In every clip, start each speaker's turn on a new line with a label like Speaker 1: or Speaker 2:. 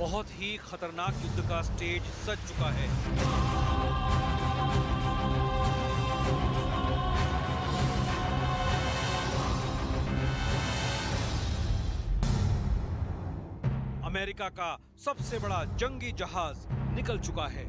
Speaker 1: बहुत ही खतरनाक युद्ध का स्टेज सज चुका है। अमेरिका का सबसे बड़ा जंगी जहाज निकल चुका है।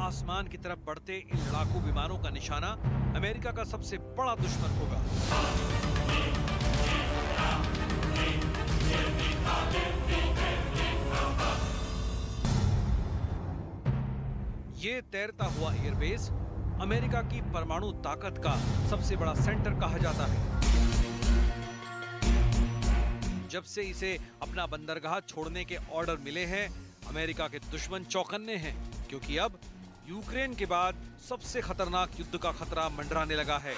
Speaker 1: आसमान की तरफ बढ़ते इन लड़ाकू विमानों का निशाना अमेरिका का सबसे बड़ा दुश्मन होगा। ये तैरता हुआ एयरबेस अमेरिका की परमाणु ताकत का सबसे बड़ा सेंटर कहा जाता है। जब से इसे अपना बंदरगाह छोड़ने के ऑर्डर मिले हैं, अमेरिका के दुश्मन चौकन्ने हैं, क्योंकि अब यूक्रेन के बाद सबसे खतरनाक युद्ध का खतरा मंडराने लगा है।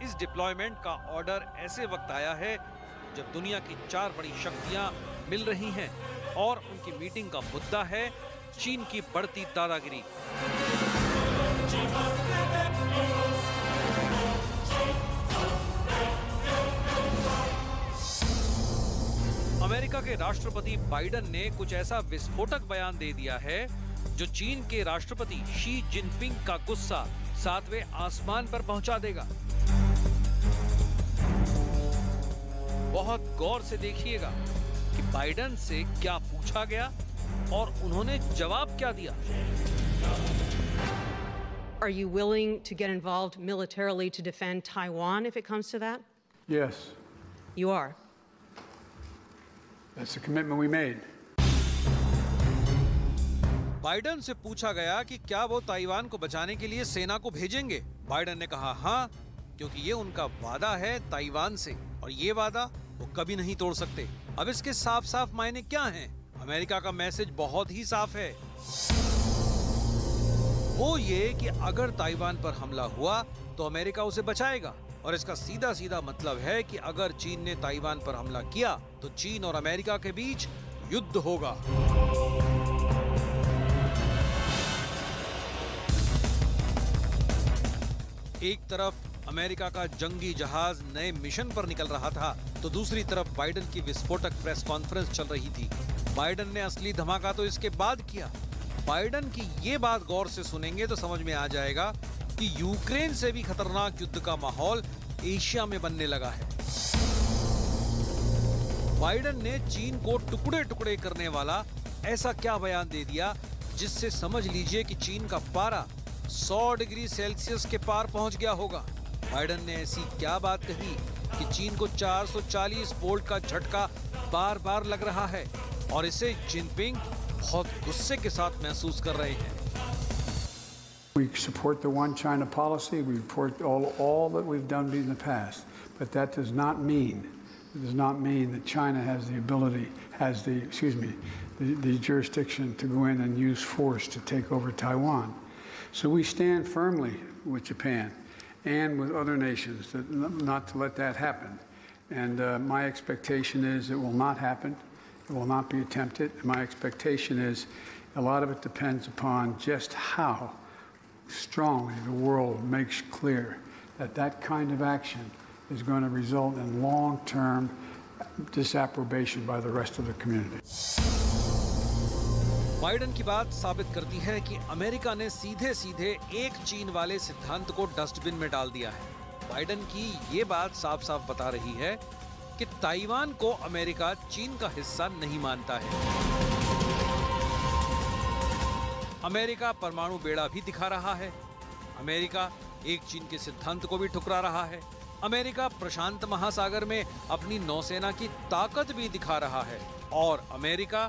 Speaker 1: इस डिप्लॉयमेंट का ऑर्डर ऐसे वक्त आया है जब दुनिया की 4 बड़ी शक्तियां मिल रही हैं और उनकी मीटिंग का मुद्दा है चीन की बढ़ती दादागिरी। अमेरिका के राष्ट्रपति बाइडेन ने कुछ ऐसा विस्फोटक बयान दे दिया है जो चीन के राष्ट्रपति शी जिनपिंग का गुस्सा 7वें आसमान पर पहुंचा देगा। बहुत गौर से देखिएगा कि बाइडेन से क्या पूछा गया और उन्होंने जवाब क्या दिया।
Speaker 2: Are you willing to get involved militarily to defend Taiwan if it comes to that?
Speaker 3: Yes.
Speaker 2: You are.
Speaker 3: That's the commitment we made.
Speaker 1: Biden से पूछा गया कि क्या वो ताइवान को बचाने के लिए सेना को भेजेंगे। बाइडेन ने कहा हाँ, क्योंकि ये उनका वादा है ताइवान से और ये वादा वो कभी नहीं तोड़ सकते। अब इसके साफ साफ मायने क्या हैं? अमेरिका का मैसेज बहुत ही साफ है। वो ये कि अगर ताइवान पर हमला हुआ तो अमेरिका उसे बचाएगा, और इसका सीधा सीधा मतलब है कि अगर चीन ने ताइवान पर हमला किया तो चीन और अमेरिका के बीच युद्ध होगा। एक तरफ अमेरिका का जंगी जहाज नए मिशन पर निकल रहा था, तो दूसरी तरफ बाइडेन की विस्फोटक प्रेस कॉन्फ्रेंस चल रही थी। बाइडेन ने असली धमाका तो इसके बाद किया। बाइडेन की ये बात गौर से सुनेंगे तो समझ में आ जाएगा कि यूक्रेन से भी खतरनाक युद्ध का माहौल एशिया में बनने लगा है। बाइडेन ने चीन को टुकड़े टुकड़े करने वाला ऐसा क्या बयान दे दिया जिससे समझ लीजिए कि चीन का पारा 100 डिग्री सेल्सियस के पार पहुंच गया होगा। बाइडेन ने ऐसी क्या बात कही कि चीन को 440 वोल्ट का झटका बार बार लग रहा है और इसे जिनपिंग बहुत गुस्से के साथ महसूस कर रहे हैं।
Speaker 3: We support the one China policy. We support all that we've done in the past, but that does not mean that China has the ability, the jurisdiction to go in and use force to take over Taiwan. So we stand firmly with Japan and with other nations not to let that happen. And my expectation is it will not happen. It will not be attempted. My expectation is a lot of it depends upon just how strongly the world makes clear that that kind of action is going to result in long-term disapprobation by the rest of the community.
Speaker 1: Biden की बात साबित करती है कि America ने सीधे सीधे एक चीन वाले सिद्धांत को डस्टबिन में डाल दिया है। बाइडेन की ये बात साफ साफ बता रही है कि ताइवान को अमेरिका चीन का हिस्सा नहीं मानता है। अमेरिका परमाणु बेड़ा भी दिखा रहा है। अमेरिका एक चीन के सिद्धांत को भी ठुकरा रहा है। अमेरिका प्रशांत महासागर में अपनी नौसेना की ताकत भी दिखा रहा है और अमेरिका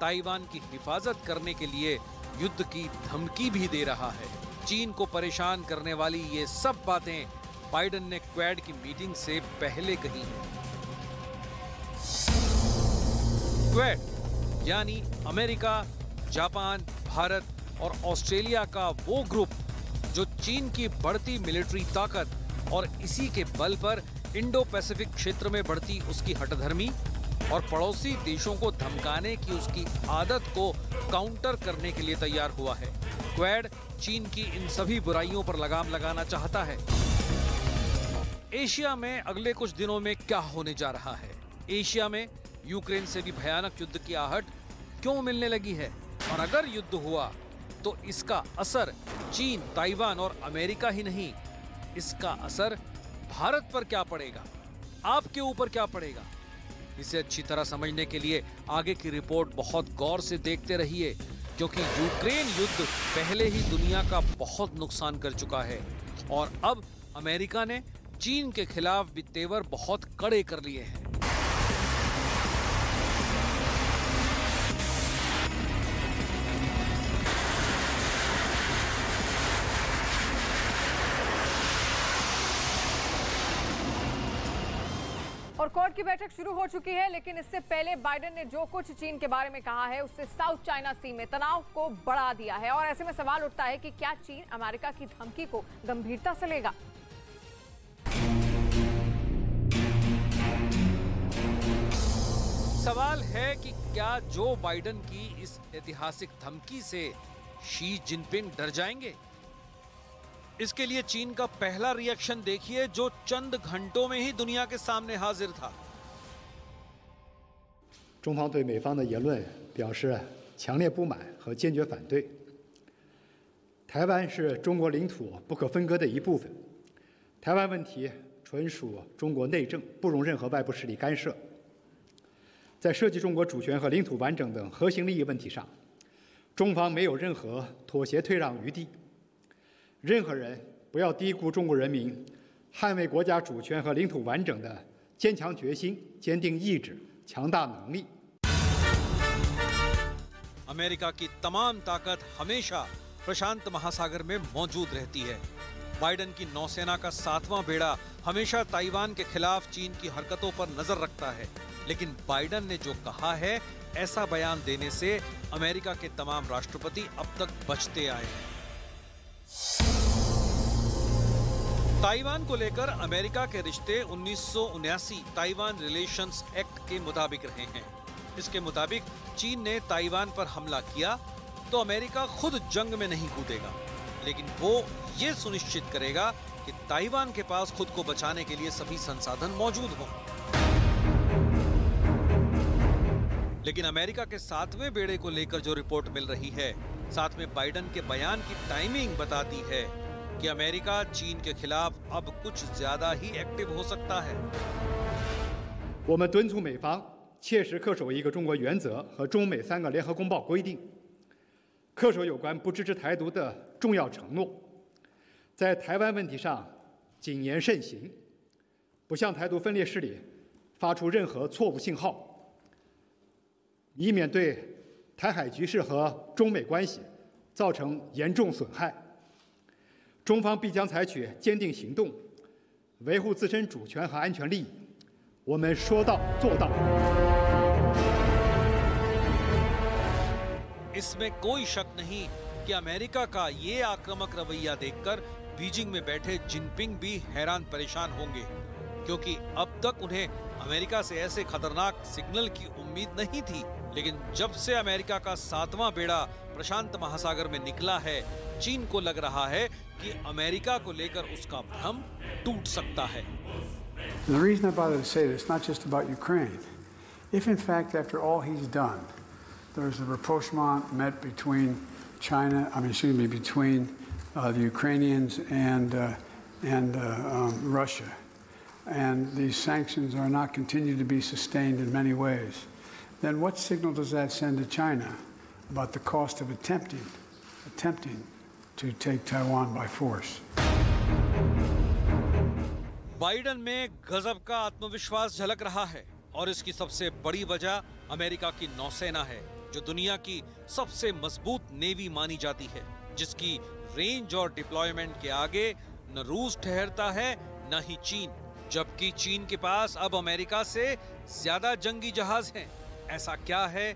Speaker 1: ताइवान की हिफाजत करने के लिए युद्ध की धमकी भी दे रहा है। चीन को परेशान करने वाली ये सब बातें बाइडेन ने क्वाड की मीटिंग से पहले कही हैं। क्वाड यानी अमेरिका, जापान, भारत और ऑस्ट्रेलिया का वो ग्रुप जो चीन की बढ़ती मिलिट्री ताकत और इसी के बल पर इंडो पैसिफिक क्षेत्र में बढ़ती उसकी हठधर्मी और पड़ोसी देशों को धमकाने की उसकी आदत को काउंटर करने के लिए तैयार हुआ है। क्वाड चीन की इन सभी बुराइयों पर लगाम लगाना चाहता है। एशिया में अगले कुछ दिनों में क्या होने जा रहा है? एशिया में यूक्रेन से भी भयानक युद्ध की आहट क्यों मिलने लगी है? और अगर युद्ध हुआ तो इसका असर चीन, ताइवान और अमेरिका ही नहीं, इसका असर भारत पर क्या पड़ेगा, आपके ऊपर क्या पड़ेगा? इसे अच्छी तरह समझने के लिए आगे की रिपोर्ट बहुत गौर से देखते रहिए, क्योंकि यूक्रेन युद्ध पहले ही दुनिया का बहुत नुकसान कर चुका है और अब अमेरिका ने चीन के खिलाफ भी तेवर बहुत कड़े कर लिए हैं।
Speaker 4: और क्वाड की बैठक शुरू हो चुकी है, लेकिन इससे पहले बाइडेन ने जो कुछ चीन के बारे में कहा है उससे साउथ चाइना सी में तनाव को बढ़ा दिया है। और ऐसे में सवाल उठता है कि क्या चीन अमेरिका की धमकी को गंभीरता से लेगा?
Speaker 1: सवाल है कि क्या जो बाइडेन की इस ऐतिहासिक धमकी से शी जिनपिंग डर जाएंगे? इसके लिए चीन का पहला रिएक्शन देखिए, जो चंद घंटों में ही दुनिया के सामने हाजिर था।
Speaker 5: 中方对美方的言论表示强烈不满和坚决反对。台湾是中国领土不可分割的一部分，台湾问题纯属中国内政，不容任何外部势力干涉。在涉及中国主权和领土完整等核心利益问题上，中方没有任何妥协退让余地。 任何人不要低估中国人民捍卫国家主权和领土完整的坚强决心、坚定意志、强大能力。
Speaker 1: अमेरिका की तमाम ताकत हमेशा प्रशांत महासागर में मौजूद रहती है। बाइडेन की नौसेना का 7वां बेड़ा हमेशा ताइवान के खिलाफ चीन की हरकतों पर नजर रखता है, लेकिन बाइडेन ने जो कहा है, ऐसा बयान देने से अमेरिका के तमाम राष्ट्रपति अब तक बचते आए हैं। ताइवान को लेकर अमेरिका के रिश्ते 1979 ताइवान रिलेशंस एक्ट के मुताबिक रहे हैं। इसके मुताबिक चीन ने ताइवान पर हमला किया तो अमेरिका खुद जंग में नहीं कूदेगा, लेकिन वो ये सुनिश्चित करेगा कि ताइवान के पास खुद को बचाने के लिए सभी संसाधन मौजूद हों। लेकिन अमेरिका के 7वें बेड़े को लेकर जो रिपोर्ट मिल रही है, साथ में बाइडेन के बयान की टाइमिंग बताती है कि अमेरिका चीन के खिलाफ अब कुछ ज्यादा ही एक्टिव हो सकता है।
Speaker 5: 我们敦促美方切实恪守一个中国原则和中美3个联合公报规定，恪守有关不支持台独的重要承诺，在台湾问题上谨言慎行，不向台独分裂势力发出任何错误信号，以免对台海局势和中美关系造成严重损害。 中方必将采取坚定行动，维护自身主权和安全利益。我们说到做到。
Speaker 1: इसमें कोई शक नहीं कि अमेरिका का ये आक्रामक रवैया देखकर बीजिंग में बैठे जिनपिंग भी हैरान परेशान होंगे, क्योंकि अब तक उन्हें अमेरिका से ऐसे खतरनाक सिग्नल की उम्मीद नहीं थी। लेकिन जब से अमेरिका का 7वां बेड़ा प्रशांत महासागर में निकला है, चीन को लग रहा है कि अमेरिका को लेकर उसका भ्रम टूट सकता है।
Speaker 3: The reason I bother to say this, not just about Ukraine. If in fact, after all he's done, there's a rapprochement met between between the Ukrainians and Russia, and these sanctions are not continued to be sustained in many ways, then what signal does that send to China about the cost of attempting to take Taiwan by force?
Speaker 1: Biden में गजब का आत्मविश्वास झलक रहा है और इसकी सबसे बड़ी वजह अमेरिका की नौसेना है, जो दुनिया की सबसे मजबूत नेवी मानी जाती है, जिसकी रेंज और डिप्लॉयमेंट के आगे न रूस ठहरता है न ही चीन, जबकि चीन के पास अब अमेरिका से ज्यादा जंगी जहाज हैं। ऐसा क्या है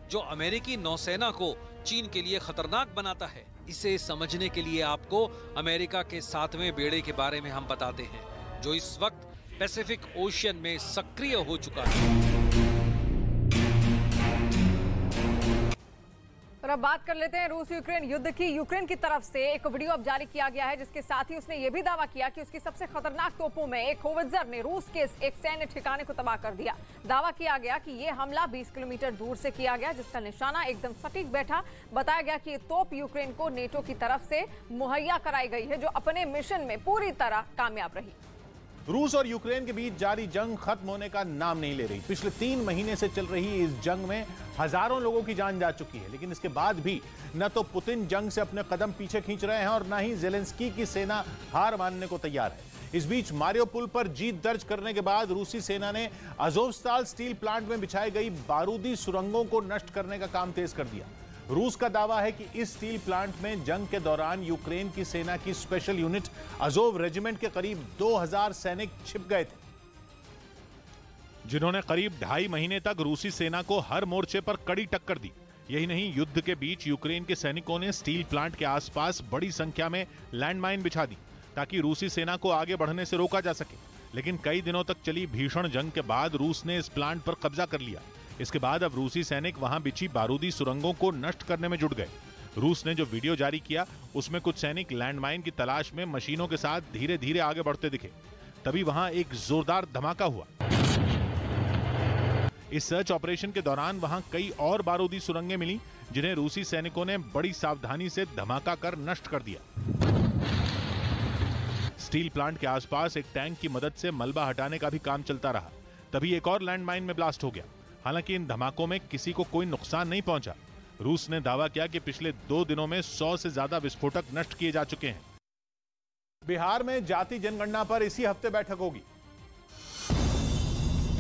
Speaker 1: जो अमेरिकी नौसेना को चीन के लिए खतरनाक बनाता है? इसे समझने के लिए आपको अमेरिका के 7वें बेड़े के बारे में हम बताते हैं, जो इस वक्त पैसिफिक ओशियन में सक्रिय हो चुका है।
Speaker 4: और अब बात कर लेते हैं रूस यूक्रेन युद्ध की। यूक्रेन की तरफ से एक वीडियो अब जारी किया गया है, जिसके साथ ही उसने ये भी दावा किया कि उसकी सबसे खतरनाक तोपों में एक होवित्जर ने रूस के एक सैन्य ठिकाने को तबाह कर दिया। दावा किया गया कि ये हमला 20 किलोमीटर दूर से किया गया, जिसका निशाना एकदम सटीक बैठा। बताया गया कि ये तोप यूक्रेन को नेटो की तरफ से मुहैया कराई गई है, जो अपने मिशन में पूरी तरह कामयाब रही।
Speaker 6: रूस और यूक्रेन के बीच जारी जंग खत्म होने का नाम नहीं ले रही। पिछले 3 महीने से चल रही इस जंग में हजारों लोगों की जान जा चुकी है, लेकिन इसके बाद भी न तो पुतिन जंग से अपने कदम पीछे खींच रहे हैं और न ही ज़ेलेंस्की की सेना हार मानने को तैयार है। इस बीच मारियोपोल पर जीत दर्ज करने के बाद रूसी सेना ने अज़ोवस्ताल स्टील प्लांट में बिछाई गई बारूदी सुरंगों को नष्ट करने का काम तेज कर दिया। रूस का दावा है कि इस स्टील प्लांट में जंग के दौरान यूक्रेन की सेना की स्पेशल यूनिट अज़ोव रेजिमेंट के करीब 2000 सैनिक छिप गए थे,
Speaker 7: जिन्होंने करीब 2.5 महीने तक रूसी सेना को हर मोर्चे पर कड़ी टक्कर दी। यही नहीं, युद्ध के बीच यूक्रेन के सैनिकों ने स्टील प्लांट के आसपास बड़ी संख्या में लैंडमाइन बिछा दी ताकि रूसी सेना को आगे बढ़ने से रोका जा सके। लेकिन कई दिनों तक चली भीषण जंग के बाद रूस ने इस प्लांट पर कब्जा कर लिया। इसके बाद अब रूसी सैनिक वहां बिछी बारूदी सुरंगों को नष्ट करने में जुट गए। रूस ने जो वीडियो जारी किया उसमें कुछ सैनिक लैंडमाइन की तलाश में मशीनों के साथ धीरे धीरे आगे बढ़ते दिखे। तभी वहां एक जोरदार धमाका हुआ। इस सर्च ऑपरेशन के दौरान वहां कई और बारूदी सुरंगें मिली, जिन्हें रूसी सैनिकों ने बड़ी सावधानी से धमाका कर नष्ट कर दिया। स्टील प्लांट के आसपास एक टैंक की मदद से मलबा हटाने का भी काम चलता रहा। तभी एक और लैंडमाइन में ब्लास्ट हो गया। हालांकि इन धमाकों में किसी को कोई नुकसान नहीं पहुंचा। रूस ने दावा किया कि पिछले 2 दिनों में 100 से ज्यादा विस्फोटक नष्ट किए जा चुके हैं।
Speaker 6: बिहार में जाति जनगणना पर इसी हफ्ते बैठक होगी।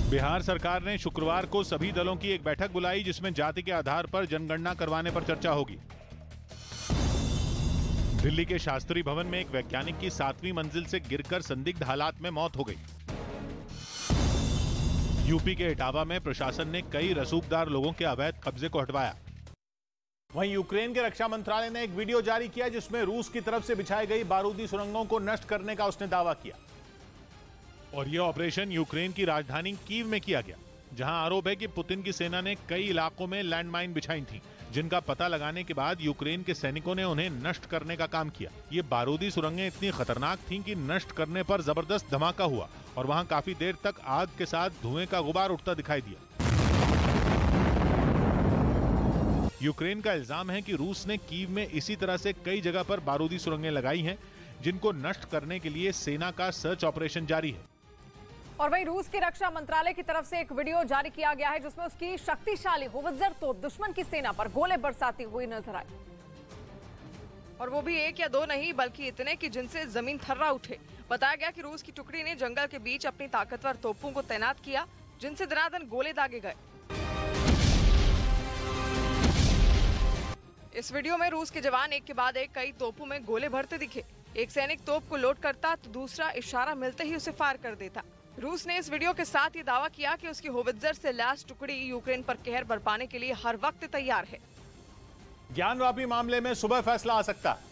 Speaker 7: बिहार सरकार ने शुक्रवार को सभी दलों की एक बैठक बुलाई, जिसमें जाति के आधार पर जनगणना करवाने पर चर्चा होगी। दिल्ली के शास्त्री भवन में एक वैज्ञानिक की 7वीं मंजिल से गिरकर संदिग्ध हालात में मौत हो गई। यूपी के इटावा में प्रशासन ने कई रसूखदार लोगों के अवैध कब्जे को हटवाया।
Speaker 6: वहीं यूक्रेन के रक्षा मंत्रालय ने एक वीडियो जारी किया, जिसमें रूस की तरफ से बिछाई गई बारूदी सुरंगों को नष्ट करने का उसने दावा किया।
Speaker 7: और यह ऑपरेशन यूक्रेन की राजधानी कीव में किया गया, जहां आरोप है कि पुतिन की सेना ने कई इलाकों में लैंडमाइन बिछाई थी, जिनका पता लगाने के बाद यूक्रेन के सैनिकों ने उन्हें नष्ट करने का काम किया। ये बारूदी सुरंगें इतनी खतरनाक थीं कि नष्ट करने पर जबरदस्त धमाका हुआ और वहां काफी देर तक आग के साथ धुएं का गुबार उठता दिखाई दिया। यूक्रेन का इल्जाम है कि रूस ने कीव में इसी तरह से कई जगह पर बारूदी सुरंगें लगाई हैं, जिनको नष्ट करने के लिए सेना का सर्च ऑपरेशन जारी है।
Speaker 4: और वहीं रूस के रक्षा मंत्रालय की तरफ से एक वीडियो जारी किया गया है, जिसमें उसकी शक्तिशाली होवित्जर तोप दुश्मन की सेना पर गोले बरसाती हुई नजर आई।
Speaker 8: और वो भी 1 या 2 नहीं, बल्कि इतने कि जिनसे जमीन थर्रा उठे। बताया गया कि रूस की टुकड़ी ने जंगल के बीच अपनी ताकतवर तोपों को तैनात किया, जिनसे दनादन गोले दागे गए। इस वीडियो में रूस के जवान एक के बाद एक कई तोपों में गोले भरते दिखे। एक सैनिक तोप को लोड करता तो दूसरा इशारा मिलते ही उसे फायर कर देता। रूस ने इस वीडियो के साथ ये दावा किया कि उसकी होवित्जर से लैस टुकड़ी यूक्रेन पर कहर बरपाने के लिए हर वक्त तैयार है।
Speaker 6: ज्ञानवापी मामले में सुबह फैसला आ सकता है।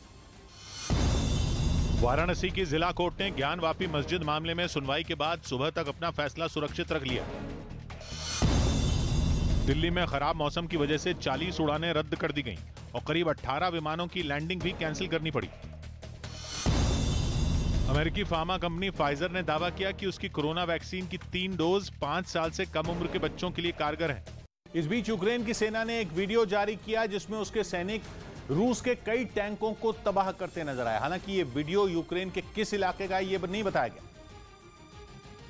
Speaker 7: वाराणसी की जिला कोर्ट ने ज्ञानवापी मस्जिद मामले में सुनवाई के बाद सुबह तक अपना फैसला सुरक्षित रख लिया। दिल्ली में खराब मौसम की वजह से 40 उड़ानें रद्द कर दी गईं और करीब 18 विमानों की लैंडिंग भी कैंसिल करनी पड़ी। अमेरिकी फार्मा कंपनी फाइजर ने दावा किया कि उसकी कोरोना वैक्सीन की 3 डोज 5 साल से कम उम्र के बच्चों के लिए कारगर है।
Speaker 6: इस बीच यूक्रेन की सेना ने एक वीडियो जारी किया, जिसमें उसके सैनिक रूस के कई टैंकों को तबाह करते नजर आए। हालांकि ये वीडियो यूक्रेन के किस इलाके का ये नहीं बताया गया,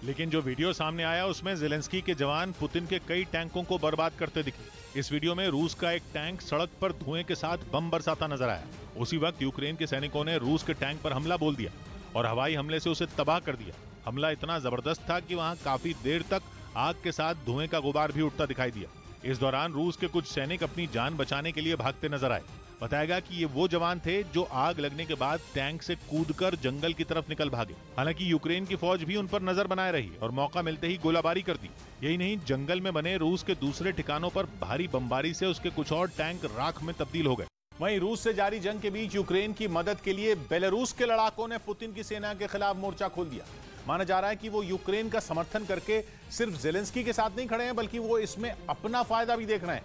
Speaker 7: लेकिन जो वीडियो सामने आया उसमें ज़ेलेंस्की के जवान पुतिन के कई टैंकों को बर्बाद करते दिखे। इस वीडियो में रूस का एक टैंक सड़क पर धुएं के साथ बम बरसाता नजर आया। उसी वक्त यूक्रेन के सैनिकों ने रूस के टैंक पर हमला बोल दिया और हवाई हमले से उसे तबाह कर दिया। हमला इतना जबरदस्त था कि वहां काफी देर तक आग के साथ धुएं का गुबार भी उठता दिखाई दिया। इस दौरान रूस के कुछ सैनिक अपनी जान बचाने के लिए भागते नजर आए। बताया गया कि ये वो जवान थे जो आग लगने के बाद टैंक से कूदकर जंगल की तरफ निकल भागे। हालांकि यूक्रेन की फौज भी उन पर नजर बनाए रही और मौका मिलते ही गोलाबारी कर दी। यही नहीं, जंगल में बने रूस के दूसरे ठिकानों पर भारी बमबारी से उसके कुछ और टैंक राख में तब्दील हो गए।
Speaker 6: वहीं रूस से जारी जंग के बीच यूक्रेन की मदद के लिए बेलारूस के लड़ाकों ने पुतिन की सेना के खिलाफ मोर्चा खोल दिया। माना जा रहा है कि वो यूक्रेन का समर्थन करके सिर्फ जेलेंस्की के साथ नहीं खड़े हैं, बल्कि वो इसमें अपना फायदा भी देख रहे हैं।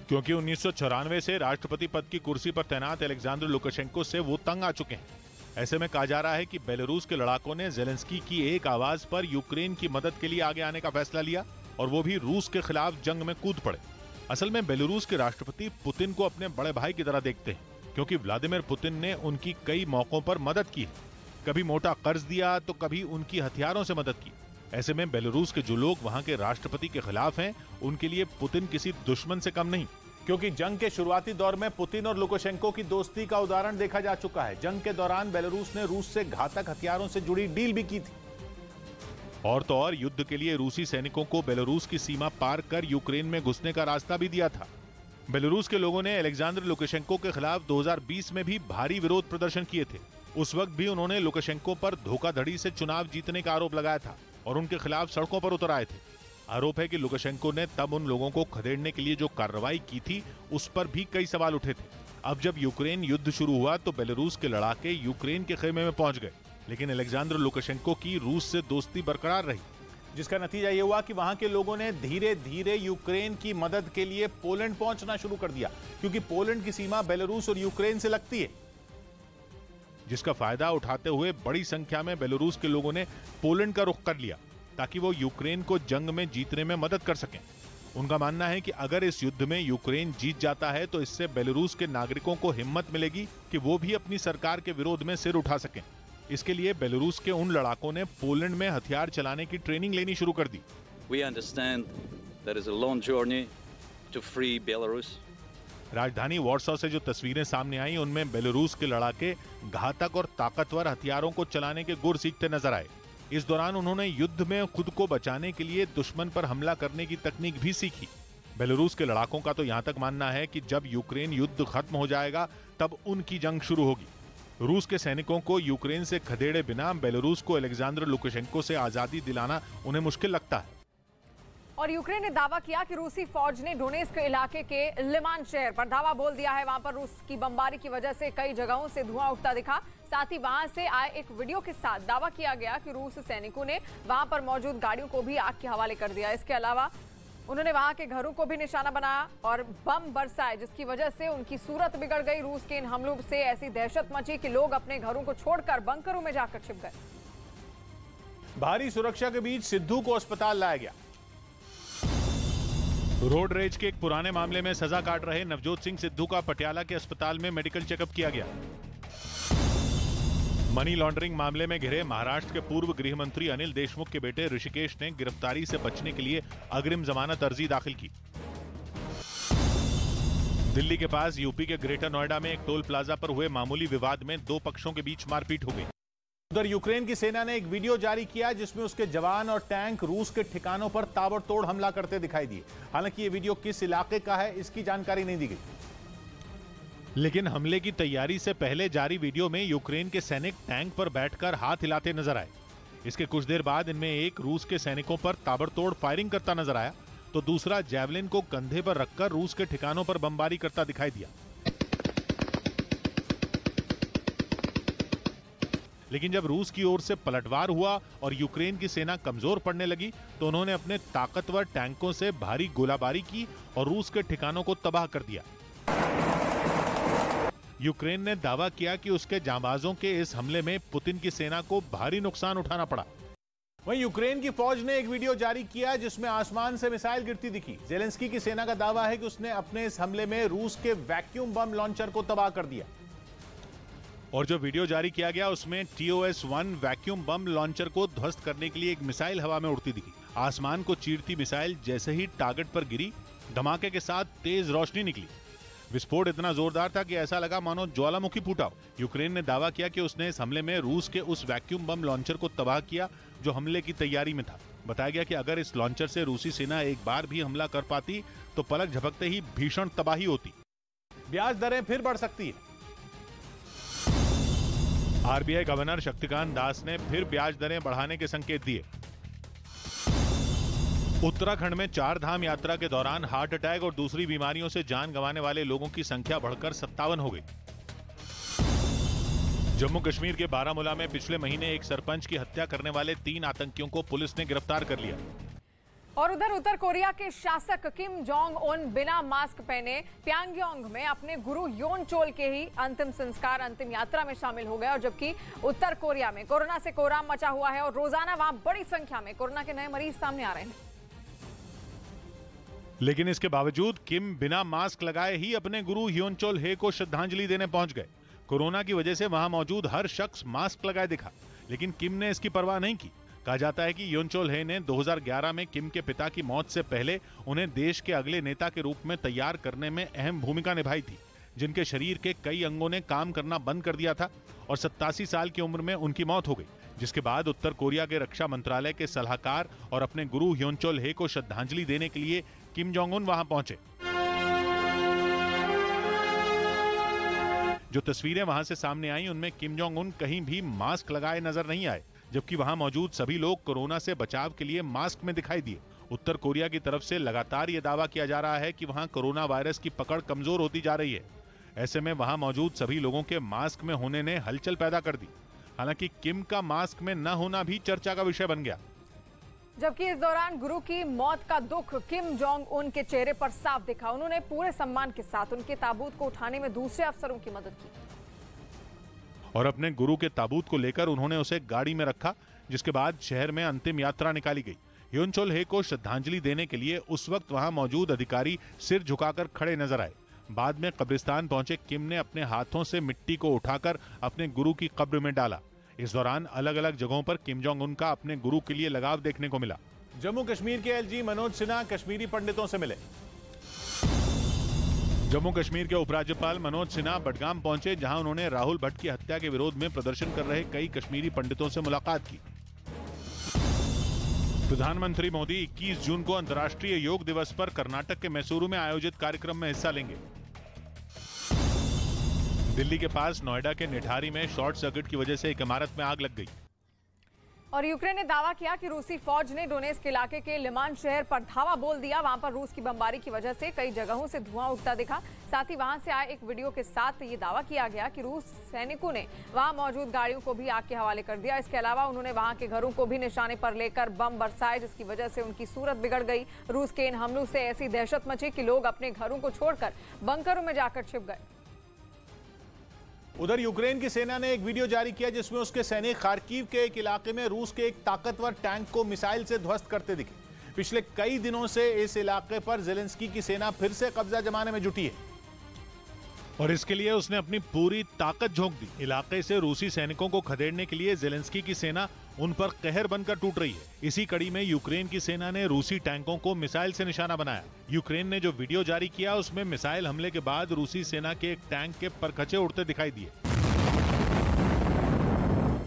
Speaker 7: क्योंकि 1994 से राष्ट्रपति पद की कुर्सी पर तैनात अलेक्जेंडर लुकाशेंको से वो तंग आ चुके हैं। ऐसे में कहा जा रहा है कि बेलारूस के लड़ाकों ने जेलेंस्की की एक आवाज पर यूक्रेन की मदद के लिए आगे आने का फैसला लिया और वो भी रूस के खिलाफ जंग में कूद पड़े। असल में बेलारूस के राष्ट्रपति पुतिन को अपने बड़े भाई की तरह देखते हैं, क्योंकि व्लादिमीर पुतिन ने उनकी कई मौकों पर मदद की है। कभी मोटा कर्ज दिया तो कभी उनकी हथियारों से मदद की। ऐसे में बेलारूस के जो लोग वहां के राष्ट्रपति के खिलाफ हैं, उनके लिए पुतिन किसी दुश्मन से कम नहीं।
Speaker 6: क्योंकि जंग के शुरुआती दौर में पुतिन और लुकाशेंको की दोस्ती का उदाहरण देखा जा चुका है। जंग के दौरान बेलारूस ने रूस से घातक हथियारों से जुड़ी डील भी की थी।
Speaker 7: और तो और युद्ध के लिए रूसी सैनिकों को बेलारूस की सीमा पार कर यूक्रेन में घुसने का रास्ता भी दिया था। बेलारूस के लोगों ने अलेक्जेंडर लुकाशेंको के खिलाफ 2020 में भी भारी विरोध प्रदर्शन किए थे। उस वक्त भी उन्होंने लुकाशेंको पर धोखाधड़ी से चुनाव जीतने का आरोप लगाया था और उनके खिलाफ सड़कों पर उतर आए थे। आरोप है कि लुकाशेंको ने तब उन लोगों को खदेड़ने के लिए जो कार्रवाई की थी, उस पर भी कई सवाल उठे थे। अब जब यूक्रेन युद्ध शुरू हुआ तो बेलारूस के लड़ाके यूक्रेन के खेमे में पहुंच गए, लेकिन अलेक्जेंडर लुकाशेंको की रूस से दोस्ती बरकरार रही,
Speaker 6: जिसका नतीजा ये हुआ कि वहां के लोगों ने धीरे धीरे यूक्रेन की मदद के लिए पोलैंड पहुंचना शुरू कर दिया, क्योंकि पोलैंड की सीमा बेलारूस और यूक्रेन से लगती है।
Speaker 7: जिसका फायदा उठाते हुए बड़ी संख्या में बेलारूस के लोगों ने पोलैंड का रुख कर लिया ताकि वो यूक्रेन को जंग में जीतने में मदद कर सकें। उनका मानना है कि अगर इस युद्ध में यूक्रेन जीत जाता है तो इससे बेलारूस के नागरिकों को हिम्मत मिलेगी कि वो भी अपनी सरकार के विरोध में सिर उठा सकें। इसके लिए बेलारूस के उन लड़ाकों ने पोलैंड में हथियार चलाने की ट्रेनिंग लेनी शुरू कर दी।
Speaker 9: We understand there is a long journey to free Belarus.
Speaker 7: राजधानी वॉर्सो से जो तस्वीरें सामने आई, उनमें बेलारूस के लड़ाके घातक और ताकतवर हथियारों को चलाने के गुर सीखते नजर आए। इस दौरान उन्होंने युद्ध में खुद को बचाने के लिए दुश्मन पर हमला करने की तकनीक भी सीखी। बेलारूस के लड़ाकों का तो यहां तक मानना है कि जब यूक्रेन युद्ध खत्म हो जाएगा तब उनकी जंग शुरू होगी। रूस के सैनिकों को यूक्रेन से खदेड़े बिना बेलारूस को अलेक्जेंडर लुकाशेंको से आजादी दिलाना उन्हें मुश्किल लगता है।
Speaker 4: और यूक्रेन ने दावा किया कि रूसी फौज ने डोनेस्क इलाके के लिमान शहर पर धावा बोल दिया है। वहां पर रूस की बमबारी की वजह से कई जगहों से धुआं उठता दिखा। साथ ही वहां से आए एक वीडियो के साथ दावा किया गया कि रूस सैनिकों ने वहां पर मौजूद गाड़ियों को भी आग के हवाले कर दिया। इसके अलावा उन्होंने वहां के घरों को भी निशाना बनाया और बम बरसाए, जिसकी वजह से उनकी सूरत बिगड़ गई। रूस के इन हमलों से ऐसी दहशत मची कि लोग अपने घरों को छोड़कर बंकरों में जाकर छिप गए।
Speaker 6: भारी सुरक्षा के बीच सिद्धू को अस्पताल लाया गया।
Speaker 7: रोड रेज के एक पुराने मामले में सजा काट रहे नवजोत सिंह सिद्धू का पटियाला के अस्पताल में मेडिकल चेकअप किया गया। मनी लॉन्ड्रिंग मामले में घिरे महाराष्ट्र के पूर्व गृह मंत्री अनिल देशमुख के बेटे ऋषिकेश ने गिरफ्तारी से बचने के लिए अग्रिम जमानत अर्जी दाखिल की। दिल्ली के पास यूपी के ग्रेटर नोएडा में एक टोल प्लाजा पर हुए मामूली विवाद में दो पक्षों के बीच मारपीट हो गई।
Speaker 6: उधर यूक्रेन की सेना ने एक वीडियो जारी किया जिसमें उसके जवान और टैंक रूस के ठिकानों पर ताबड़तोड़ हमला करते दिखाई दिए। हालांकि ये वीडियो किस इलाके का है, इसकी जानकारी नहीं दी गई।
Speaker 7: लेकिन हमले की तैयारी से पहले जारी वीडियो में यूक्रेन के सैनिक टैंक पर बैठकर हाथ हिलाते नजर आए। इसके कुछ देर बाद इनमें एक रूस के सैनिकों पर ताबड़तोड़ फायरिंग करता नजर आया, तो दूसरा जैवलिन को कंधे पर रखकर रूस के ठिकानों पर बमबारी करता दिखाई दिया। लेकिन जब रूस की ओर से पलटवार हुआ और यूक्रेन की सेना कमजोर पड़ने लगी तो उन्होंने अपने ताकतवर टैंकों से भारी गोलाबारी की और रूस के ठिकानों को तबाह कर दिया। यूक्रेन ने दावा किया कि उसके जांबाजों के इस हमले में पुतिन की सेना को भारी नुकसान उठाना पड़ा।
Speaker 6: वहीं यूक्रेन की फौज ने एक वीडियो जारी किया जिसमें आसमान से मिसाइल गिरती दिखी। जेलेंस्की की सेना का दावा है कि उसने अपने इस हमले में रूस के वैक्यूम बम लॉन्चर को तबाह कर दिया।
Speaker 7: और जो वीडियो जारी किया गया उसमें TOS-1 वैक्यूम बम लॉन्चर को ध्वस्त करने के लिए एक मिसाइल हवा में उड़ती दिखी। आसमान को चीरती मिसाइल जैसे ही टारगेट पर गिरी, धमाके के साथ तेज रोशनी निकली। विस्फोट इतना जोरदार था कि ऐसा लगा मानो ज्वालामुखी फूटा हो। यूक्रेन ने दावा किया कि उसने इस हमले में रूस के उस वैक्यूम बम लॉन्चर को तबाह किया जो हमले की तैयारी में था। बताया गया कि अगर इस लॉन्चर से रूसी सेना एक बार भी हमला कर पाती तो पलक झपकते ही भीषण तबाही होती।
Speaker 6: ब्याज दरें फिर बढ़ सकती है।
Speaker 7: RBI गवर्नर शक्तिकांत दास ने फिर ब्याज दरें बढ़ाने के संकेत दिए। उत्तराखंड में 4 धाम यात्रा के दौरान हार्ट अटैक और दूसरी बीमारियों से जान गंवाने वाले लोगों की संख्या बढ़कर 57 हो गई। जम्मू कश्मीर के बारामूला में पिछले महीने एक सरपंच की हत्या करने वाले 3 आतंकियों को पुलिस ने गिरफ्तार कर लिया।
Speaker 4: और उधर उत्तर कोरिया के शासक किम जोंग उन बिना मास्क पहने प्यांगयांग में अपने गुरु योन चोल के ही अंतिम संस्कार अंतिम यात्रा में शामिल हो गए। और जबकि उत्तर कोरिया में कोरोना से कोहराम मचा हुआ है और रोजाना वहां बड़ी संख्या में कोरोना के नए मरीज सामने आ रहे हैं,
Speaker 7: लेकिन इसके बावजूद किम बिना मास्क लगाए ही अपने गुरु ह्योनचोल हे को श्रद्धांजलि देने पहुंच गए। कोरोना की वजह से वहां मौजूद हर शख्स मास्क लगाए दिखा, लेकिन किम ने इसकी परवाह नहीं की। कहा जाता है कि ह्योनचोल हे ने 2011 में किम के पिता की मौत से पहले उन्हें देश के अगले नेता के रूप में तैयार करने में अहम भूमिका निभाई थी, जिनके शरीर के कई अंगों ने काम करना बंद कर दिया था और 87 साल की उम्र में उनकी मौत हो गई। जिसके बाद उत्तर कोरिया के रक्षा मंत्रालय के सलाहकार और अपने गुरु ह्योनचोल हे को श्रद्धांजलि देने के लिए किम जोंग उन वहां पहुंचे। जो तस्वीरें वहां से सामने आई उनमें किम जोंग उन कहीं भी मास्क लगाए नजर नहीं आए, जबकि वहां मौजूद सभी लोग कोरोना से बचाव के लिए मास्क में दिखाई दिए। उत्तर कोरिया की तरफ से लगातार ये दावा किया जा रहा है कि वहां कोरोना वायरस की पकड़ कमजोर होती जा रही है। ऐसे में वहां मौजूद सभी लोगों के मास्क में होने ने हलचल पैदा कर दी। हालांकि किम का मास्क में न होना भी चर्चा का विषय बन गया।
Speaker 4: जबकि इस दौरान गुरु की मौत का दुख किम जोंग उन के चेहरे पर साफ दिखा। उन्होंने पूरे सम्मान के साथ उनके ताबूत को उठाने में दूसरे अफसरों की मदद की
Speaker 7: और अपने गुरु के ताबूत को लेकर उन्होंने उसे गाड़ी में रखा, जिसके बाद शहर में अंतिम यात्रा निकाली गई। ह्योनचोल हे को श्रद्धांजलि देने के लिए उस वक्त वहां मौजूद अधिकारी सिर झुकाकर खड़े नजर आए। बाद में कब्रिस्तान पहुंचे किम ने अपने हाथों से मिट्टी को उठाकर अपने गुरु की कब्र में डाला। इस दौरान अलग अलग जगहों पर किम जोंग उन का अपने गुरु के लिए लगाव देखने को मिला।
Speaker 6: जम्मू कश्मीर के एलजी मनोज सिन्हा कश्मीरी पंडितों से मिले।
Speaker 7: जम्मू कश्मीर के उपराज्यपाल मनोज सिन्हा बडगाम पहुंचे, जहां उन्होंने राहुल भट्ट की हत्या के विरोध में प्रदर्शन कर रहे कई कश्मीरी पंडितों से मुलाकात की। प्रधानमंत्री मोदी 21 जून को अंतर्राष्ट्रीय योग दिवस पर कर्नाटक के मैसूरू में आयोजित कार्यक्रम में हिस्सा लेंगे। दिल्ली के पास नोएडा के निठारी में शॉर्ट सर्किट की वजह से एक इमारत में आग लग गई।
Speaker 4: और यूक्रेन ने दावा किया कि रूसी फौज ने डोनेस्क इलाके के लिमान शहर पर धावा बोल दिया। वहां पर रूस की बमबारी की वजह से कई जगहों से धुआं उठता दिखा। साथ ही वहां से आए एक वीडियो के साथ ये दावा किया गया कि रूस सैनिकों ने वहां मौजूद गाड़ियों को भी आग के हवाले कर दिया। इसके अलावा उन्होंने वहां के घरों को भी निशाने पर लेकर बम बरसाए, जिसकी वजह से उनकी सूरत बिगड़ गई। रूस के इन हमलों से ऐसी दहशत मची कि लोग अपने घरों को छोड़कर बंकरों में जाकर छिप गए।
Speaker 6: उधर यूक्रेन की सेना ने एक वीडियो जारी किया जिसमें उसके सैनिक खार्किव के एक इलाके में रूस के एक ताकतवर टैंक को मिसाइल से ध्वस्त करते दिखे। पिछले कई दिनों से इस इलाके पर ज़ेलेंस्की की सेना फिर से कब्जा जमाने में जुटी है
Speaker 7: और इसके लिए उसने अपनी पूरी ताकत झोंक दी। इलाके से रूसी सैनिकों को खदेड़ने के लिए ज़ेलेंस्की की सेना उन पर कहर बनकर टूट रही है। इसी कड़ी में यूक्रेन की सेना ने रूसी टैंकों को मिसाइल से निशाना बनाया। यूक्रेन ने जो वीडियो जारी किया उसमें मिसाइल हमले के बाद रूसी सेना के एक टैंक के परखचे उड़ते दिखाई दिए।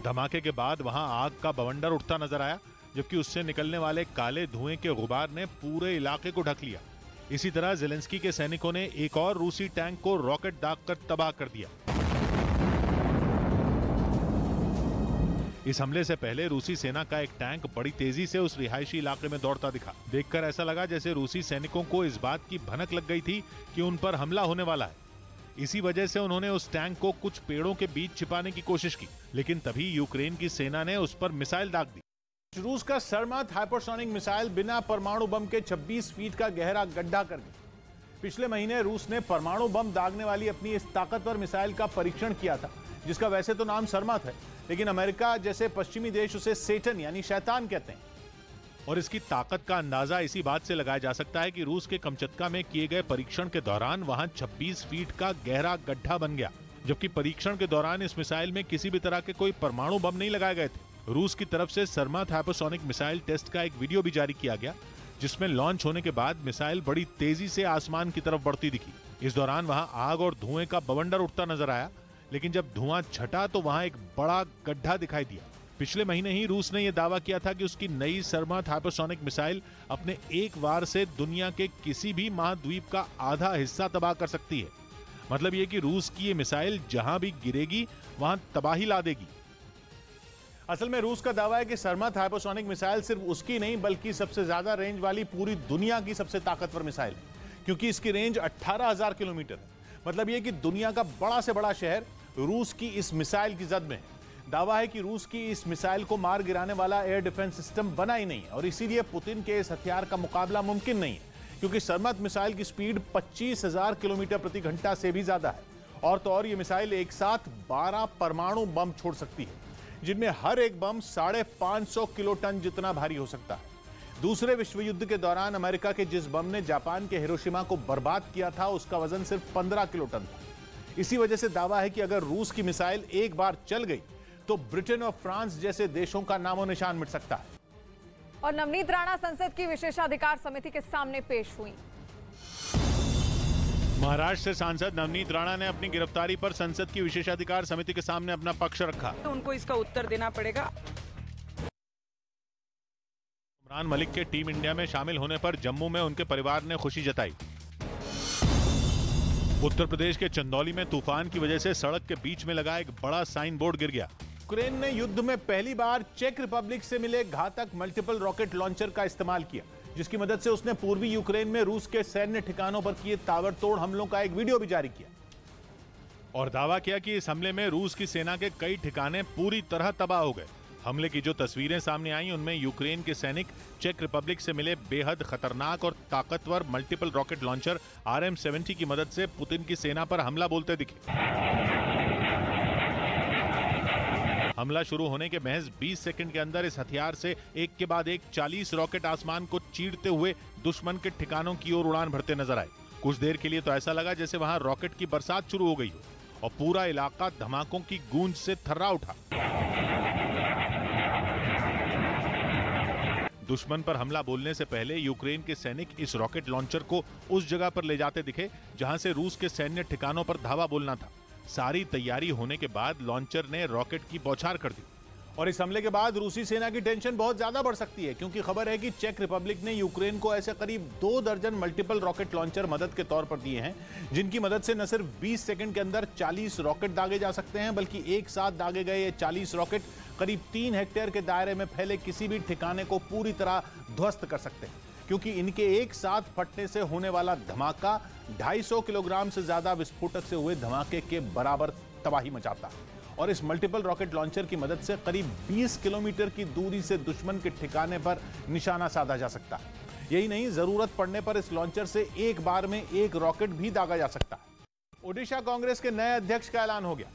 Speaker 7: धमाके के बाद वहां आग का बवंडर उठता नजर आया, जबकि उससे निकलने वाले काले धुएं के गुबार ने पूरे इलाके को ढक लिया। इसी तरह ज़ेलेंस्की के सैनिकों ने एक और रूसी टैंक को रॉकेट दागकर तबाह कर दिया। इस हमले से पहले रूसी सेना का एक टैंक बड़ी तेजी से उस रिहायशी इलाके में दौड़ता दिखा। देखकर ऐसा लगा जैसे रूसी सैनिकों को इस बात की भनक लग गई थी कि उन पर हमला होने वाला है। इसी वजह से उन्होंने उस टैंक को कुछ पेड़ों के बीच छिपाने की कोशिश की, लेकिन तभी यूक्रेन की सेना ने उस पर मिसाइल दाग दी।
Speaker 6: रूस का सरमत हाइपरसोनिक मिसाइल बिना परमाणु बम के 26 फीट का गहरा गड्ढा कर गया। पिछले महीने रूस ने परमाणु बम दागने वाली अपनी इस ताकतवर मिसाइल का परीक्षण किया था, जिसका वैसे तो नाम सरमत है, लेकिन अमेरिका जैसे पश्चिमी देश उसे सेटन यानी शैतान कहते हैं।
Speaker 7: और इसकी ताकत का अंदाजा इसी बात से लगाया जा सकता है कि रूस के कमचत्का में किए गए परीक्षण के दौरान वहां 26 फीट का गहरा गड्ढा बन गया, जबकि परीक्षण के दौरान इस मिसाइल में किसी भी तरह के कोई परमाणु बम नहीं लगाए गए थे। रूस की तरफ से सरमत हाइपरसोनिक मिसाइल टेस्ट का एक वीडियो भी जारी किया गया, जिसमें लॉन्च होने के बाद मिसाइल बड़ी तेजी से आसमान की तरफ बढ़ती दिखी। इस दौरान वहां आग और धुएं का बवंडर उठता नजर आया, लेकिन जब धुआं छटा तो वहां एक बड़ा गड्ढा दिखाई दिया। पिछले महीने ही रूस ने यह दावा किया था कि उसकी नई सरमत हाइपरसोनिक मिसाइल अपने एक वार से दुनिया के किसी भी महाद्वीप का आधा हिस्सा तबाह कर सकती है। मतलब यह कि रूस की ये मिसाइल जहां भी गिरेगी वहां तबाही ला देगी।
Speaker 6: असल में रूस का दावा है कि सरमत हाइपरसोनिक मिसाइल सिर्फ उसकी नहीं बल्कि सबसे ज्यादा रेंज वाली पूरी दुनिया की सबसे ताकतवर मिसाइल है, क्योंकि इसकी रेंज 18,000 किलोमीटर है। मतलब यह कि दुनिया का बड़ा से बड़ा शहर रूस की इस मिसाइल की जद में है। दावा है कि रूस की इस मिसाइल को मार गिराने वाला एयर डिफेंस सिस्टम बना ही नहीं है और इसीलिए पुतिन के इस हथियार का मुकाबला मुमकिन नहीं है, क्योंकि सरमत मिसाइल की स्पीड 25,000 किलोमीटर प्रति घंटा से भी ज्यादा है। और तो और ये मिसाइल एक साथ 12 परमाणु बम छोड़ सकती है, जिनमें हर एक बम 550 किलो टन जितना भारी हो सकता है। दूसरे विश्व युद्ध के दौरान अमेरिका के जिस बम ने जापान के हिरोशिमा को बर्बाद किया था, उसका वजन सिर्फ 15 किलो टन था। इसी वजह से दावा है कि अगर रूस की मिसाइल एक बार चल गई तो ब्रिटेन और फ्रांस जैसे देशों का नामो निशान मिट सकता है।
Speaker 4: और नवनीत राणा संसद की विशेषाधिकार समिति के सामने पेश हुई।
Speaker 7: महाराष्ट्र से सांसद नवनीत राणा ने अपनी गिरफ्तारी पर संसद की विशेषाधिकार समिति के सामने अपना पक्ष रखा।
Speaker 10: तो उनको इसका उत्तर देना पड़ेगा।
Speaker 7: इमरान मलिक के टीम इंडिया में शामिल होने पर जम्मू में उनके परिवार ने खुशी जताई। उत्तर प्रदेश के चंदौली में तूफान की वजह से सड़क के बीच में लगा एक बड़ा साइन बोर्ड गिर गया।
Speaker 6: यूक्रेन ने युद्ध में पहली बार चेक रिपब्लिक से मिले घातक मल्टीपल रॉकेट लॉन्चर का इस्तेमाल किया, जिसकी मदद से उसने पूर्वी यूक्रेन में रूस के सैन्य ठिकानों पर किए ताबड़तोड़ हमलों का एक वीडियो भी जारी किया
Speaker 7: और दावा किया कि इस हमले में रूस की सेना के कई ठिकाने पूरी तरह तबाह हो गए। हमले की जो तस्वीरें सामने आई उनमें यूक्रेन के सैनिक चेक रिपब्लिक से मिले बेहद खतरनाक और ताकतवर मल्टीपल रॉकेट लॉन्चर RM-70 की मदद से पुतिन की सेना पर हमला बोलते दिखे। हमला शुरू होने के महज 20 सेकंड के अंदर इस हथियार से एक के बाद एक 40 रॉकेट आसमान को चीरते हुए दुश्मन के ठिकानों की ओर उड़ान भरते नजर आए। कुछ देर के लिए तो ऐसा लगा जैसे वहां रॉकेट की बरसात शुरू हो गई हो और पूरा इलाका धमाकों की गूंज से थर्रा उठा। दुश्मन पर हमला बोलने से पहले यूक्रेन के सैनिक इस रॉकेट लॉन्चर को उस जगह पर ले जाते दिखे जहां से रूस के सैन्य ठिकानों पर धावा बोलना था। सारी तैयारी होने के बाद लॉन्चर ने रॉकेट की बौछार कर दी।
Speaker 6: और इस हमले के बाद रूसी सेना की टेंशन बहुत ज्यादा बढ़ सकती है, क्योंकि खबर है कि चेक रिपब्लिक ने यूक्रेन को ऐसे करीब 2 दर्जन मल्टीपल रॉकेट लॉन्चर मदद के तौर पर दिए हैं, जिनकी मदद से न सिर्फ 20 सेकंड के अंदर 40 रॉकेट दागे जा सकते हैं, बल्कि एक साथ दागे गए ये 40 रॉकेट करीब 3 हेक्टेयर के दायरे में फैले किसी भी ठिकाने को पूरी तरह ध्वस्त कर सकते हैं, क्योंकि इनके एक साथ फटने से होने वाला धमाका 250 किलोग्राम से ज्यादा विस्फोटक से हुए धमाके के बराबर तबाही मचाता है। और इस मल्टीपल रॉकेट लॉन्चर की मदद से करीब 20 किलोमीटर की दूरी से दुश्मन के ठिकाने पर निशाना साधा जा सकता है। यही नहीं, जरूरत पड़ने पर इस लॉन्चर से एक बार में एक रॉकेट भी दागा जा सकता है। ओडिशा कांग्रेस के नए अध्यक्ष का ऐलान हो गया।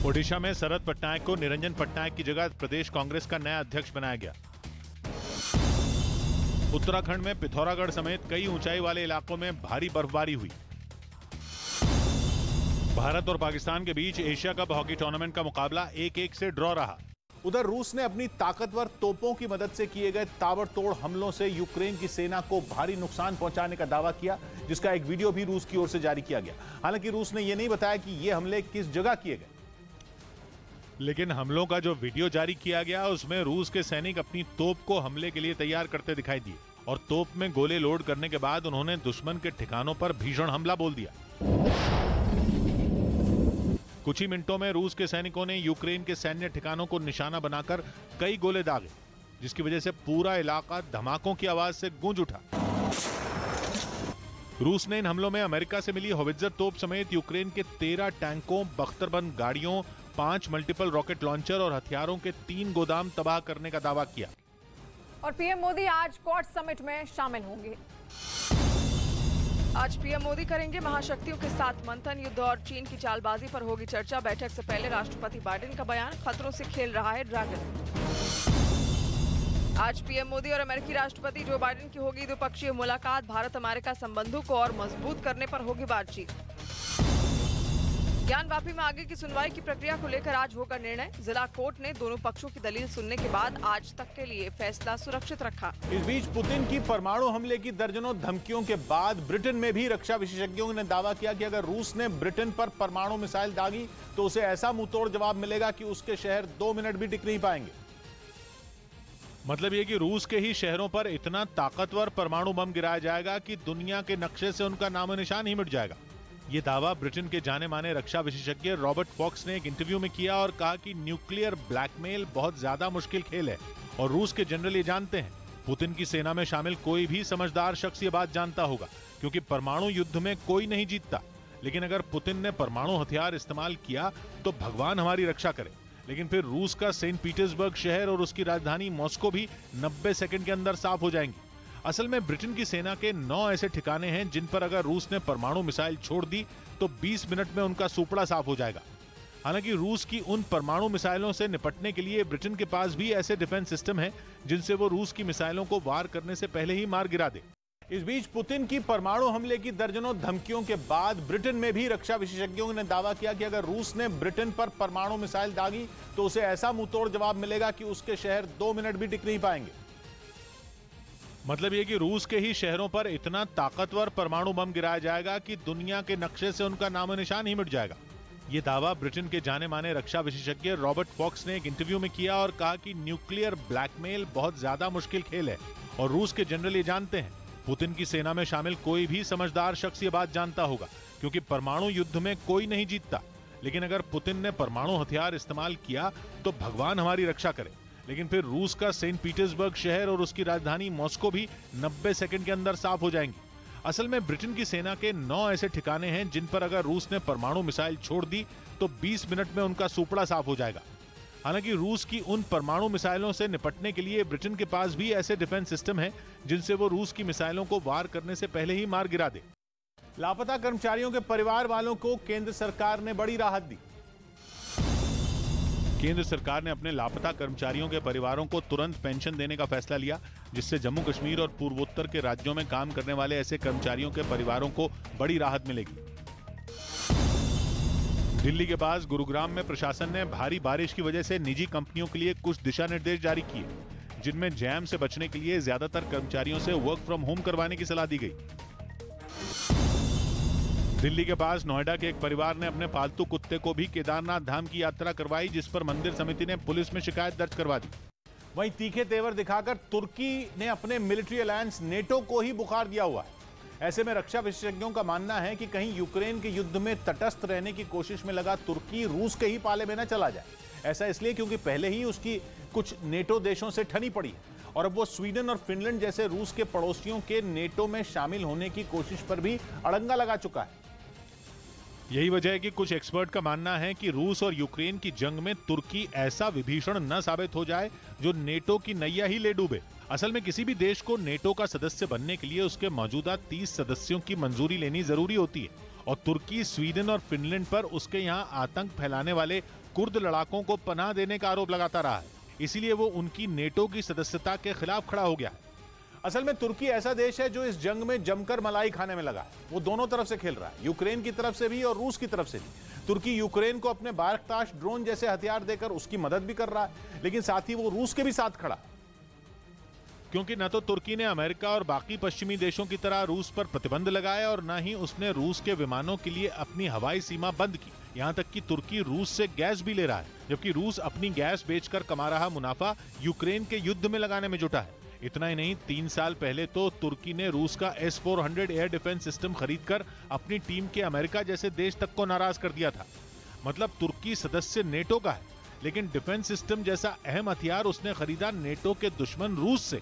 Speaker 7: ओडिशा में शरद पटनायक को निरंजन पटनायक की जगह प्रदेश कांग्रेस का नया अध्यक्ष बनाया गया। उत्तराखंड में पिथौरागढ़ समेत कई ऊंचाई वाले इलाकों में भारी बर्फबारी हुई। भारत और पाकिस्तान के बीच एशिया कप हॉकी टूर्नामेंट का मुकाबला 1-1 से ड्रॉ रहा।
Speaker 6: उधर रूस ने अपनी ताकतवर तोपों की मदद से किए गए ताबड़तोड़ हमलों से यूक्रेन की सेना को भारी नुकसान पहुंचाने का दावा किया, जिसका एक वीडियो भी रूस की ओर से जारी किया गया। हालांकि रूस ने यह नहीं बताया कि ये हमले किस जगह किए गए।
Speaker 7: लेकिन हमलों का जो वीडियो जारी किया गया उसमें रूस के सैनिक अपनी तोप को हमले के लिए तैयार करते दिखाई दिए और तोप में गोले लोड करने के बाद उन्होंने दुश्मन के ठिकानों पर भीषण हमला बोल दिया। कुछ ही मिनटों में रूस के सैनिकों ने यूक्रेन के सैन्य ठिकानों को निशाना बनाकर कई गोले दागे, जिसकी वजह से पूरा इलाका धमाकों की आवाज से गूंज उठा। रूस ने इन हमलों में अमेरिका से मिली होवित्जर तोप समेत यूक्रेन के 13 टैंकों, बख्तरबंद गाड़ियों, 5 मल्टीपल रॉकेट लॉन्चर और हथियारों के 3 गोदाम तबाह करने का दावा किया।
Speaker 4: और पीएम मोदी आज क्वाड समिट में शामिल होंगे।
Speaker 8: आज पीएम मोदी करेंगे महाशक्तियों के साथ मंथन। युद्ध और चीन की चालबाजी पर होगी चर्चा। बैठक से पहले राष्ट्रपति बाइडेन का बयान, खतरों से खेल रहा है ड्रैगन। आज पीएम मोदी और अमेरिकी राष्ट्रपति जो बाइडेन की होगी द्विपक्षीय मुलाकात। भारत अमेरिका संबंधों को और मजबूत करने पर होगी बातचीत। ज्ञान वापी में आगे की सुनवाई की प्रक्रिया को लेकर आज होगा निर्णय। जिला कोर्ट ने दोनों पक्षों की दलील सुनने के बाद आज तक के लिए फैसला सुरक्षित रखा।
Speaker 6: इस बीच पुतिन की परमाणु हमले की दर्जनों धमकियों के बाद ब्रिटेन में भी रक्षा विशेषज्ञों ने दावा किया कि अगर रूस ने ब्रिटेन पर परमाणु मिसाइल दागी तो उसे ऐसा मुंहतोड़ जवाब मिलेगा कि उसके शहर 2 मिनट भी टिक नहीं पाएंगे।
Speaker 7: मतलब ये कि रूस के ही शहरों पर इतना ताकतवर परमाणु बम गिराया जाएगा कि दुनिया के नक्शे से उनका नामो निशान ही मिट जाएगा। ये दावा ब्रिटेन के जाने माने रक्षा विशेषज्ञ रॉबर्ट फॉक्स ने एक इंटरव्यू में किया और कहा कि न्यूक्लियर ब्लैकमेल बहुत ज्यादा मुश्किल खेल है और रूस के जनरल ये जानते हैं। पुतिन की सेना में शामिल कोई भी समझदार शख्स ये बात जानता होगा, क्योंकि परमाणु युद्ध में कोई नहीं जीतता। लेकिन अगर पुतिन ने परमाणु हथियार इस्तेमाल किया तो भगवान हमारी रक्षा करे। लेकिन फिर रूस का सेंट पीटर्सबर्ग शहर और उसकी राजधानी मॉस्को भी 90 सेकंड के अंदर साफ हो जाएंगी। असल में ब्रिटेन की सेना के 9 ऐसे ठिकाने हैं जिन पर अगर रूस ने परमाणु मिसाइल छोड़ दी तो 20 मिनट में उनका सुपड़ा साफ हो जाएगा। हालांकि रूस की उन परमाणु मिसाइलों से निपटने के लिए ब्रिटेन के पास भी ऐसे डिफेंस सिस्टम हैं जिनसे वो रूस की मिसाइलों को वार करने से पहले ही मार गिरा दे।
Speaker 6: इस बीच पुतिन की परमाणु हमले की दर्जनों धमकियों के बाद ब्रिटेन में भी रक्षा विशेषज्ञों ने दावा किया कि अगर रूस ने ब्रिटेन पर परमाणु मिसाइल दागी तो उसे ऐसा मुंहतोड़ जवाब मिलेगा कि उसके शहर 2 मिनट भी टिक नहीं पाएंगे।
Speaker 7: मतलब ये कि रूस के ही शहरों पर इतना ताकतवर परमाणु बम गिराया जाएगा कि दुनिया के नक्शे से उनका नामो निशान ही मिट जाएगा। ये दावा ब्रिटेन के जाने माने रक्षा विशेषज्ञ रॉबर्ट फॉक्स ने एक इंटरव्यू में किया और कहा कि न्यूक्लियर ब्लैकमेल बहुत ज्यादा मुश्किल खेल है और रूस के जनरल ये जानते हैं। पुतिन की सेना में शामिल कोई भी समझदार शख्स ये बात जानता होगा, क्योंकि परमाणु युद्ध में कोई नहीं जीतता। लेकिन अगर पुतिन ने परमाणु हथियार इस्तेमाल किया तो भगवान हमारी रक्षा करे। लेकिन फिर रूस का सेंट पीटर्सबर्ग शहर और उसकी राजधानी मॉस्को भी 90 सेकंड के अंदर साफ हो जाएंगी। असल में ब्रिटेन की सेना के 9 ऐसे ठिकाने हैं जिन पर अगर रूस ने परमाणु मिसाइल छोड़ दी तो 20 मिनट में उनका सुपड़ा साफ हो जाएगा। हालांकि रूस की उन परमाणु मिसाइलों से निपटने के लिए ब्रिटेन के पास भी ऐसे डिफेंस सिस्टम हैं जिनसे वो रूस की मिसाइलों को वार करने से पहले ही मार गिरा दे।
Speaker 6: लापता कर्मचारियों के परिवार वालों को केंद्र सरकार ने बड़ी राहत दी।
Speaker 7: केंद्र सरकार ने अपने लापता कर्मचारियों के परिवारों को तुरंत पेंशन देने का फैसला लिया, जिससे जम्मू कश्मीर और पूर्वोत्तर के राज्यों में काम करने वाले ऐसे कर्मचारियों के परिवारों को बड़ी राहत मिलेगी। दिल्ली के पास गुरुग्राम में प्रशासन ने भारी बारिश की वजह से निजी कंपनियों के लिए कुछ दिशा निर्देश जारी किए, जिनमें जैम से बचने के लिए ज्यादातर कर्मचारियों से वर्क फ्रॉम होम करवाने की सलाह दी गई। दिल्ली के पास नोएडा के एक परिवार ने अपने पालतू कुत्ते को भी केदारनाथ धाम की यात्रा करवाई, जिस पर मंदिर समिति ने पुलिस में शिकायत दर्ज करवा दी।
Speaker 6: वहीं तीखे तेवर दिखाकर तुर्की ने अपने मिलिट्री अलायंस नेटो को ही बुखार दिया हुआ है। ऐसे में रक्षा विशेषज्ञों का मानना है कि कहीं यूक्रेन के युद्ध में तटस्थ रहने की कोशिश में लगा तुर्की रूस के ही पाले में न चला जाए। ऐसा इसलिए क्योंकि पहले ही उसकी कुछ नेटो देशों से ठनी पड़ी है और अब वो स्वीडन और फिनलैंड जैसे रूस के पड़ोसियों के नेटो में शामिल होने की कोशिश पर भी अड़ंगा लगा चुका है।
Speaker 7: यही वजह है कि कुछ एक्सपर्ट का मानना है कि रूस और यूक्रेन की जंग में तुर्की ऐसा विभीषण न साबित हो जाए जो नेटो की नैया ही ले डूबे। असल में किसी भी देश को नेटो का सदस्य बनने के लिए उसके मौजूदा 30 सदस्यों की मंजूरी लेनी जरूरी होती है और तुर्की स्वीडन और फिनलैंड पर उसके यहाँ आतंक फैलाने वाले कुर्द लड़ाकों को पनाह देने का आरोप लगाता रहा है। इसीलिए वो उनकी नेटो की सदस्यता के खिलाफ खड़ा हो गया है।
Speaker 6: असल में तुर्की ऐसा देश है जो इस जंग में जमकर मलाई खाने में लगा है। वो दोनों तरफ से खेल रहा है, यूक्रेन की तरफ से भी और रूस की तरफ से भी। तुर्की यूक्रेन को अपने बारकताश ड्रोन जैसे हथियार देकर उसकी मदद भी कर रहा है, लेकिन साथ ही वो रूस के भी साथ खड़ा,
Speaker 7: क्योंकि न तो तुर्की ने अमेरिका और बाकी पश्चिमी देशों की तरह रूस पर प्रतिबंध लगाया और न ही उसने रूस के विमानों के लिए अपनी हवाई सीमा बंद की। यहाँ तक कि तुर्की रूस से गैस भी ले रहा है, जबकि रूस अपनी गैस बेचकर कमा रहा मुनाफा यूक्रेन के युद्ध में लगाने में जुटा है। इतना ही नहीं, 3 साल पहले तो तुर्की ने रूस का S-400 एयर डिफेंस सिस्टम खरीदकर अपनी टीम के अमेरिका जैसे देश तक को नाराज कर दिया था। मतलब तुर्की सदस्य नेटो का है, लेकिन डिफेंस सिस्टम जैसा अहम हथियार उसने खरीदा नेटो के दुश्मन रूस से।